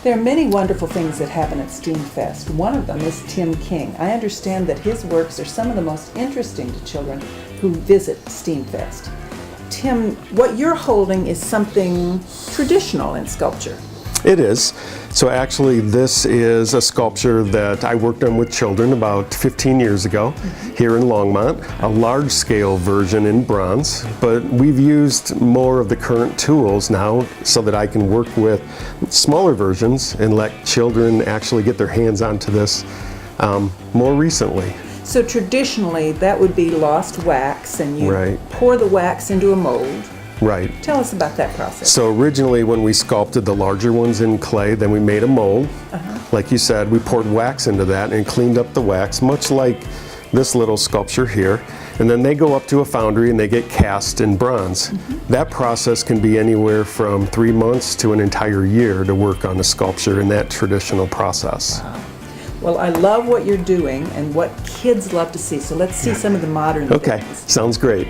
There are many wonderful things that happen at STEAMfest. One of them is Tim King. I understand that his works are some of the most interesting to children who visit STEAMfest. Tim, what you're holding is something traditional in sculpture. It is. So actually this is a sculpture that I worked on with children about 15 years ago here in Longmont, a large scale version in bronze, but we've used more of the current tools now so that I can work with smaller versions and let children actually get their hands onto this more recently. So traditionally that would be lost wax, and you pour the wax into a mold. Right. Tell us about that process. So originally when we sculpted the larger ones in clay, then we made a mold. Like you said, we poured wax into that and cleaned up the wax, much like this little sculpture here. And then they go up to a foundry and they get cast in bronze. That process can be anywhere from 3 months to an entire year to work on a sculpture in that traditional process. Wow. Well, I love what you're doing and what kids love to see. So let's see some of the modern things. Sounds great.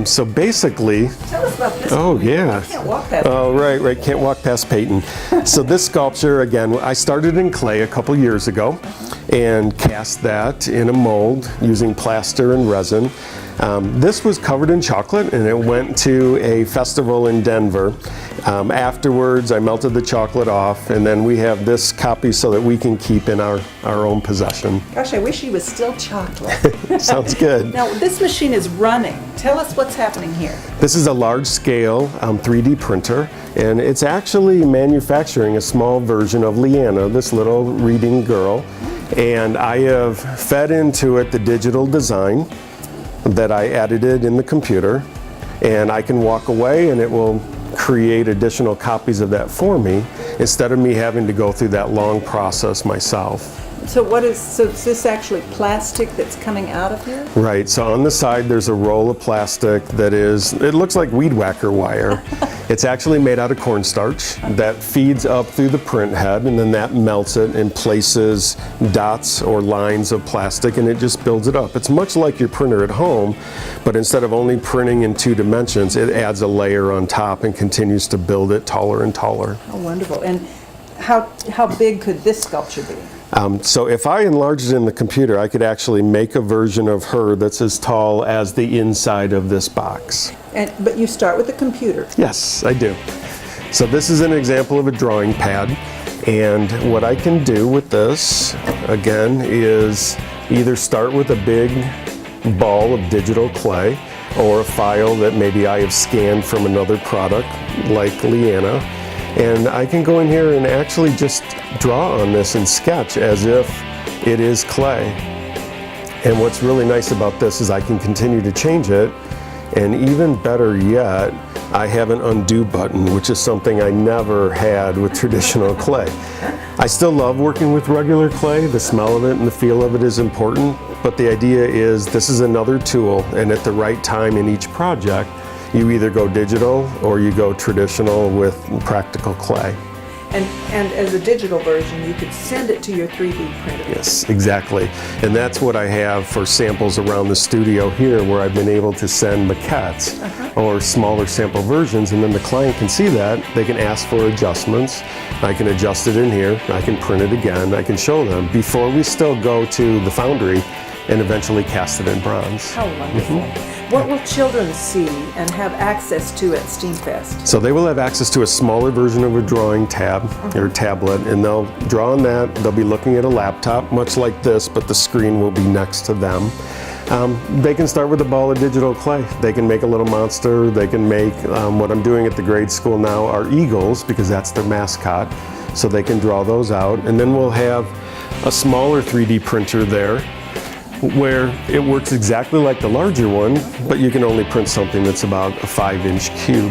So basically, tell us about this. Oh, one. yeah. I can't walk past. Oh, right. Can't walk past Peyton. So this sculpture, again, I started in clay a couple years ago and cast that in a mold using plaster and resin. This was covered in chocolate and it went to a festival in Denver. Afterwards, I melted the chocolate off, and then we have this copy so that we can keep in our own possession. Gosh, I wish he was still chocolate. Sounds good. Now, this machine is running. Tell us what's happening here. This is a large-scale 3D printer, and it's actually manufacturing a small version of Leanna, this little reading girl. And I have fed into it the digital design that I edited in the computer, and I can walk away and it will create additional copies of that for me instead of me having to go through that long process myself. So is this actually plastic that's coming out of here? Right, so on the side there's a roll of plastic that it looks like weed whacker wire. It's actually made out of cornstarch that feeds up through the print head, and then that melts it and places dots or lines of plastic, and it just builds it up. It's much like your printer at home, but instead of only printing in 2 dimensions, it adds a layer on top and continues to build it taller and taller. Oh, wonderful. And how big could this sculpture be? So if I enlarged it in the computer, I could actually make a version of her that's as tall as the inside of this box. But you start with the computer. Yes, I do. So this is an example of a drawing pad, and what I can do with this, again, is either start with a big ball of digital clay or a file that maybe I have scanned from another product like Leanna, and I can go in here and actually just draw on this and sketch as if it is clay. And what's really nice about this is I can continue to change it, and even better yet, I have an undo button, which is something I never had with traditional clay. I still love working with regular clay. The smell of it and the feel of it is important, but the idea is this is another tool, and at the right time in each project, you either go digital or you go traditional with practical clay. And as a digital version, you could send it to your 3D printer. Yes, exactly. And that's what I have for samples around the studio here, where I've been able to send maquettes or smaller sample versions, and then the client can see that. They can ask for adjustments. I can adjust it in here. I can print it again. I can show them before we still go to the foundry and eventually cast it in bronze. How wonderful. What will children see and have access to at STEAMfest? So they will have access to a smaller version of a drawing tab or tablet, and they'll draw on that. They'll be looking at a laptop, much like this, but the screen will be next to them. They can start with a ball of digital clay. They can make a little monster. They can make, what I'm doing at the grade school now are eagles, because that's their mascot. So they can draw those out. And then we'll have a smaller 3D printer there, where it works exactly like the larger one, but you can only print something that's about a 5-inch cube.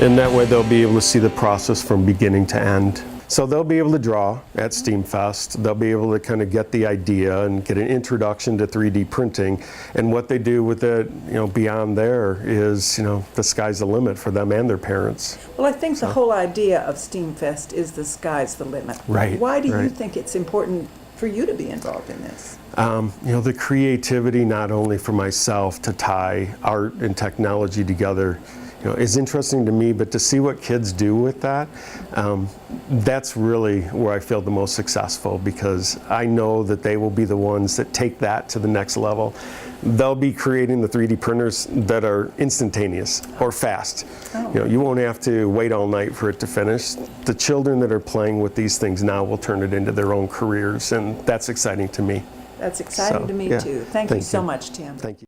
And that way they'll be able to see the process from beginning to end. So they'll be able to draw at STEAMfest. They'll be able to kind of get the idea and get an introduction to 3D printing. And what they do with it, beyond there is, the sky's the limit for them and their parents. Well, I think the whole idea of STEAMfest is the sky's the limit. Right. Why do you think it's important for you to be involved in this? The creativity, not only for myself to tie art and technology together, is interesting to me, but to see what kids do with that, that's really where I feel the most successful, because I know that they will be the ones that take that to the next level. They'll be creating the 3D printers that are instantaneous or fast. Oh. You won't have to wait all night for it to finish. The children that are playing with these things now will turn it into their own careers, and that's exciting to me. That's exciting So, to me yeah. too. Thank you Thank so you. much, Tim. Thank you.